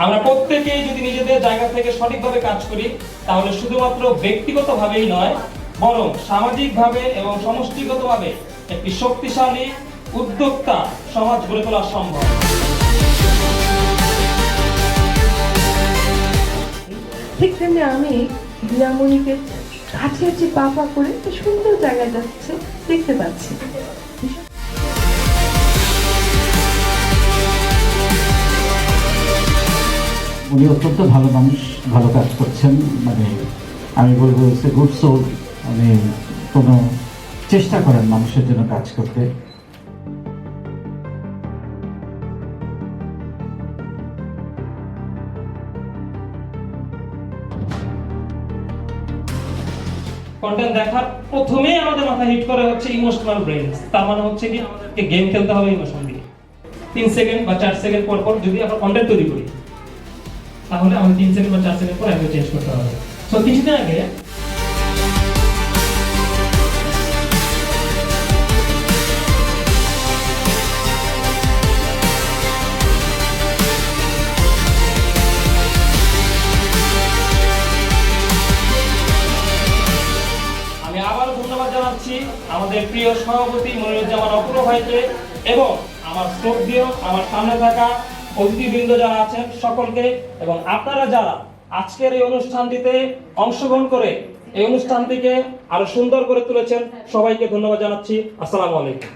আমরা প্রত্যেকেই যদি নিজেদের জায়গা থেকে সঠিকভাবে কাজ করি তাহলে শুধুমাত্র ব্যক্তিগতভাবেই নয় বরং সামাজিকভাবে এবং সমষ্টিগতভাবে একটি শক্তিশালী উদ্যোক্তা সমাজ গড়ে তোলা সম্ভব। ঠিক তেমনি আমি দিয়ামণিকে কাছে পা পা করে সুন্দর জায়গায় যাচ্ছে দেখতে পাচ্ছি। উনি অত্যন্ত ভালো মানুষ, ভালো কাজ করছেন, মানে আমি বলবো গুড সোল। মানে কোনো চেষ্টা করেন মানুষের জন্য কাজ করতে। কন্টেন্ট দেখার প্রথমেই আমাদের মাথায় হিট করে হচ্ছে ইমোশনাল ব্রেন। তার মানে হচ্ছে কি আমাদেরকে গেম খেলতে হবে ইমোশন দিয়ে। 3 সেকেন্ড বা 4 সেকেন্ড পর পর যদি আমরা কন্টেন্ট তৈরি করি তাহলে আমাদের 3 সেকেন্ড বা 4 সেকেন্ড পর এগুলো চেঞ্জ করতে হবে। সো কিছুদিন আগে আমি আবার ধন্যবাদ জানাচ্ছি আমাদের প্রিয় সভাপতি মনিরুজ্জামান অপূর্ব ভাইকে এবং আমার শ্রদ্ধেয় আমার সামনে থাকা অতিথিবৃন্দ যারা আছেন সকলকে, এবং আপনারা যারা আজকের এই অনুষ্ঠানটিতে অংশগ্রহণ করে এই অনুষ্ঠানটিকে আরো সুন্দর করে তুলেছেন সবাইকে ধন্যবাদ জানাচ্ছি। আসসালামু আলাইকুম।